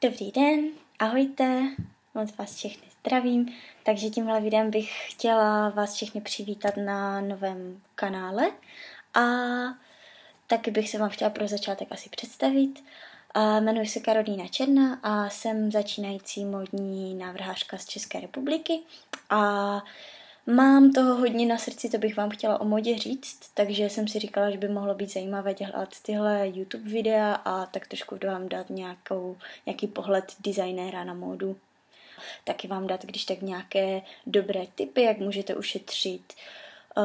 Dobrý den, ahojte, moc vás všechny zdravím, takže tímhle videem bych chtěla vás všechny přivítat na novém kanále a taky bych se vám chtěla pro začátek asi představit. Jmenuji se Karolína Černá a jsem začínající módní návrhářka z České republiky a mám toho hodně na srdci, to bych vám chtěla o modě říct, takže jsem si říkala, že by mohlo být zajímavé dělat tyhle YouTube videa a tak trošku vám dát nějaký pohled designéra na módu. Taky vám dát, když tak nějaké dobré tipy, jak můžete ušetřit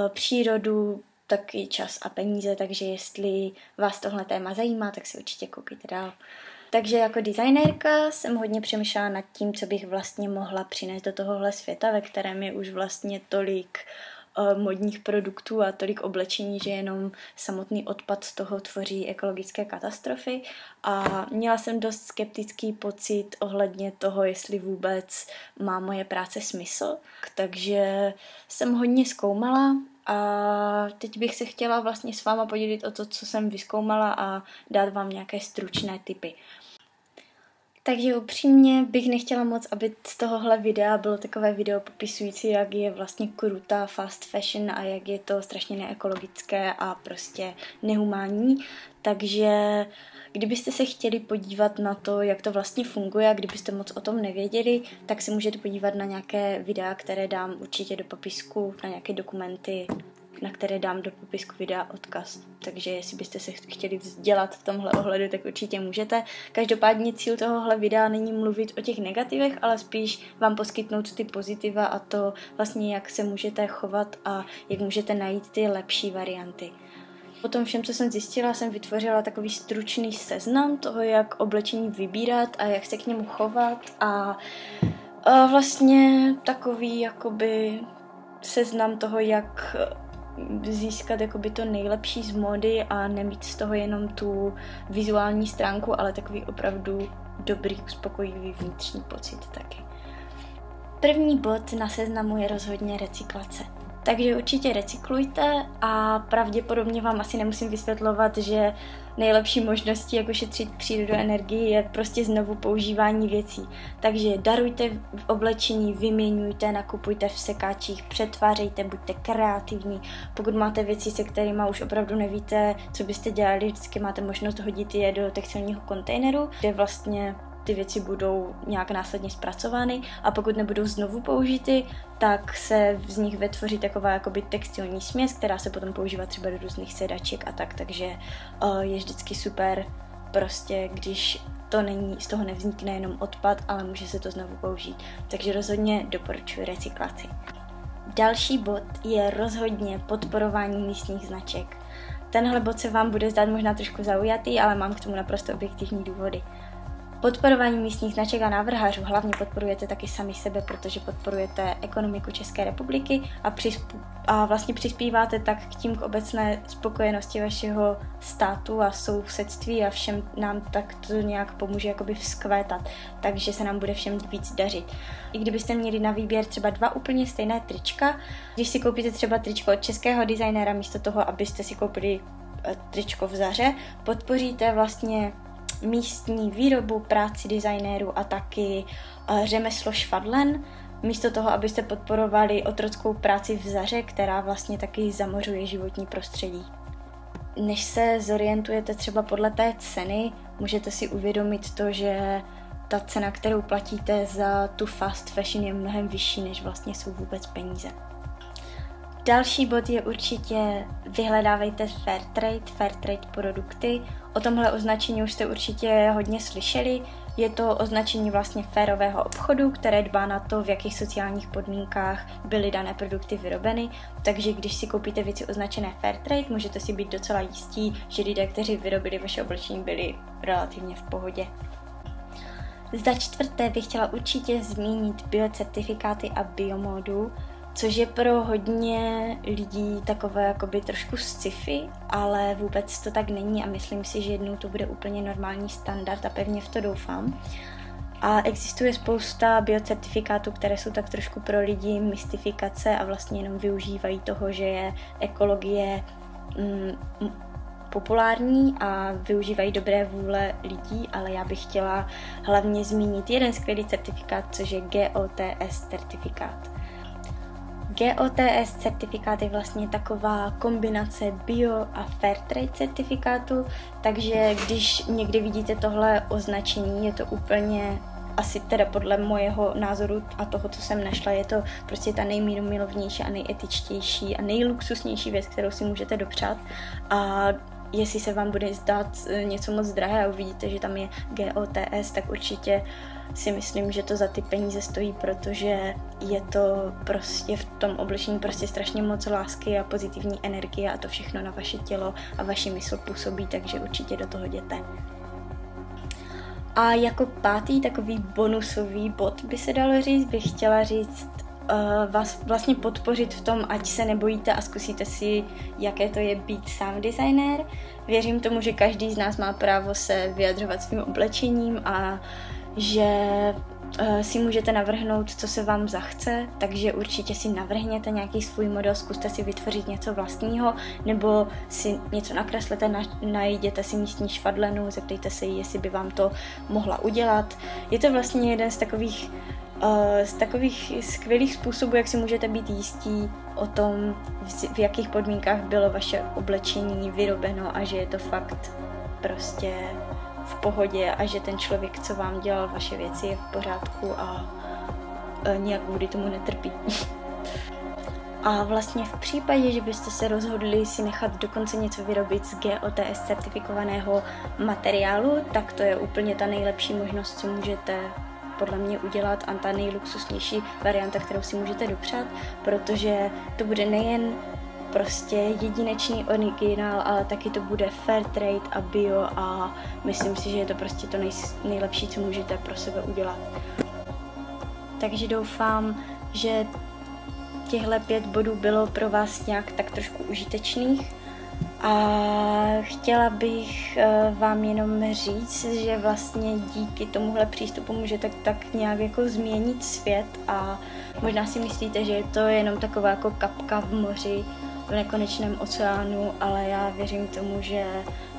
přírodu, taky čas a peníze, takže jestli vás tohle téma zajímá, tak si určitě koukejte dál. Takže jako designérka jsem hodně přemýšlela nad tím, co bych vlastně mohla přinést do tohohle světa, ve kterém je už vlastně tolik modních produktů a tolik oblečení, že jenom samotný odpad z toho tvoří ekologické katastrofy. A měla jsem dost skeptický pocit ohledně toho, jestli vůbec má moje práce smysl. Takže jsem hodně zkoumala a teď bych se chtěla vlastně s váma podělit o to, co jsem vyzkoumala a dát vám nějaké stručné tipy. Takže upřímně bych nechtěla moc, aby z tohohle videa bylo takové video popisující, jak je vlastně krutá fast fashion a jak je to strašně neekologické a prostě nehumánní. Takže kdybyste se chtěli podívat na to, jak to vlastně funguje a kdybyste moc o tom nevěděli, tak se můžete podívat na nějaké videa, které dám určitě do popisku, na nějaké dokumenty, na které dám do popisku videa odkaz. Takže jestli byste se chtěli vzdělat v tomhle ohledu, tak určitě můžete. Každopádně cíl tohohle videa není mluvit o těch negativech, ale spíš vám poskytnout ty pozitiva a to vlastně, jak se můžete chovat a jak můžete najít ty lepší varianty. Po tom všem, co jsem zjistila, jsem vytvořila takový stručný seznam toho, jak oblečení vybírat a jak se k němu chovat a vlastně takový jakoby seznam toho, jak získat jakoby to nejlepší z módy a nemít z toho jenom tu vizuální stránku, ale takový opravdu dobrý, uspokojivý vnitřní pocit taky. První bod na seznamu je rozhodně recyklace. Takže určitě recyklujte a pravděpodobně vám asi nemusím vysvětlovat, že nejlepší možností, jak ušetřit přírodu energii, je prostě znovu používání věcí. Takže darujte v oblečení, vyměňujte, nakupujte v sekáčích, přetvářejte, buďte kreativní. Pokud máte věci, se kterými už opravdu nevíte, co byste dělali, vždycky máte možnost hodit je do textilního kontejneru, kde vlastně ty věci budou nějak následně zpracovány a pokud nebudou znovu použity, tak se z nich vytvoří taková jakoby textilní směs, která se potom používá třeba do různých sedaček a tak, takže je vždycky super prostě, když to není, z toho nevznikne jenom odpad, ale může se to znovu použít. Takže rozhodně doporučuji recyklaci. Další bod je rozhodně podporování místních značek. Tenhle bod se vám bude zdát možná trošku zaujatý, ale mám k tomu naprosto objektivní důvody. Podporování místních značek a návrhářů hlavně podporujete taky sami sebe, protože podporujete ekonomiku České republiky a vlastně přispíváte tak k obecné spokojenosti vašeho státu a sousedství a všem nám tak to nějak pomůže jakoby vzkvétat, takže se nám bude všem víc dařit. I kdybyste měli na výběr třeba 2 úplně stejné trička, když si koupíte třeba tričko od českého designéra místo toho, abyste si koupili tričko v Zaře, podpoříte vlastně místní výrobu, práci designérů a taky řemeslo švadlen, místo toho, abyste podporovali otrockou práci v Zaře, která vlastně taky zamořuje životní prostředí. Než se zorientujete třeba podle té ceny, můžete si uvědomit to, že ta cena, kterou platíte za tu fast fashion, je mnohem vyšší, než vlastně jsou vůbec peníze. Další bod je určitě vyhledávejte Fairtrade produkty. O tomhle označení už jste určitě hodně slyšeli. Je to označení vlastně férového obchodu, které dbá na to, v jakých sociálních podmínkách byly dané produkty vyrobeny. Takže když si koupíte věci označené Fairtrade, můžete si být docela jistí, že lidé, kteří vyrobili vaše oblečení, byli relativně v pohodě. Za čtvrté bych chtěla určitě zmínit biocertifikáty a biomódu, což je pro hodně lidí takové jakoby trošku sci-fi, ale vůbec to tak není a myslím si, že jednou to bude úplně normální standard a pevně v to doufám. A existuje spousta biocertifikátů, které jsou tak trošku pro lidi mystifikace a vlastně jenom využívají toho, že je ekologie populární a využívají dobré vůle lidí, ale já bych chtěla hlavně zmínit jeden skvělý certifikát, což je GOTS certifikát. GOTS certifikát je vlastně taková kombinace bio a fairtrade certifikátu, takže když někdy vidíte tohle označení, je to úplně, asi teda podle mojeho názoru a toho, co jsem našla, je to prostě ta nejmírumilovnější a nejetičtější a nejluxusnější věc, kterou si můžete dopřát. A jestli se vám bude zdát něco moc drahé a uvidíte, že tam je GOTS, tak určitě si myslím, že to za ty peníze stojí, protože je to prostě v tom oblečení prostě strašně moc lásky a pozitivní energie a to všechno na vaše tělo a vaši mysl působí, takže určitě do toho jděte. A jako pátý takový bonusový bod by se dalo říct, bych chtěla říct, vás vlastně podpořit v tom, ať se nebojíte a zkusíte si, jaké to je být sound designer. Věřím tomu, že každý z nás má právo se vyjadřovat svým oblečením a že si můžete navrhnout, co se vám zachce, takže určitě si navrhněte nějaký svůj model, zkuste si vytvořit něco vlastního, nebo si něco nakreslete, najděte si místní švadlenu, zeptejte se jí, jestli by vám to mohla udělat. Je to vlastně jeden z takových skvělých způsobů, jak si můžete být jistí o tom, v jakých podmínkách bylo vaše oblečení vyrobeno a že je to fakt prostě v pohodě a že ten člověk, co vám dělal vaše věci, je v pořádku a nějak kvůli tomu netrpí. A vlastně v případě, že byste se rozhodli si nechat dokonce něco vyrobit z GOTS certifikovaného materiálu, tak to je úplně ta nejlepší možnost, co můžete podle mě udělat a ta nejluxusnější varianta, kterou si můžete dopřát, protože to bude nejen prostě jedinečný originál, ale taky to bude fair trade a bio a myslím si, že je to prostě to nejlepší, co můžete pro sebe udělat. Takže doufám, že těchto 5 bodů bylo pro vás nějak tak trošku užitečných a chtěla bych vám jenom říct, že vlastně díky tomuhle přístupu můžete tak nějak jako změnit svět a možná si myslíte, že je to jenom taková jako kapka v moři, v nekonečném oceánu, ale já věřím tomu, že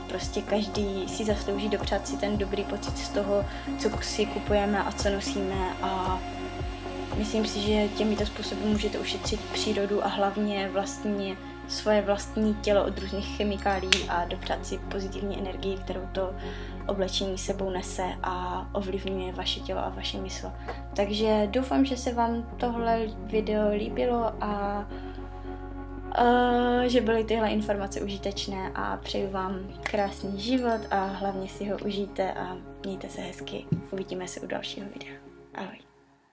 prostě každý si zaslouží dopřát si ten dobrý pocit z toho, co si kupujeme a co nosíme a myslím si, že těmito způsoby můžete ušetřit přírodu a hlavně vlastně svoje vlastní tělo od různých chemikálií a dopřát si pozitivní energii, kterou to oblečení sebou nese a ovlivňuje vaše tělo a vaše mysl. Takže doufám, že se vám tohle video líbilo a že byly tyhle informace užitečné a přeju vám krásný život a hlavně si ho užijte a mějte se hezky. Uvidíme se u dalšího videa. Ahoj.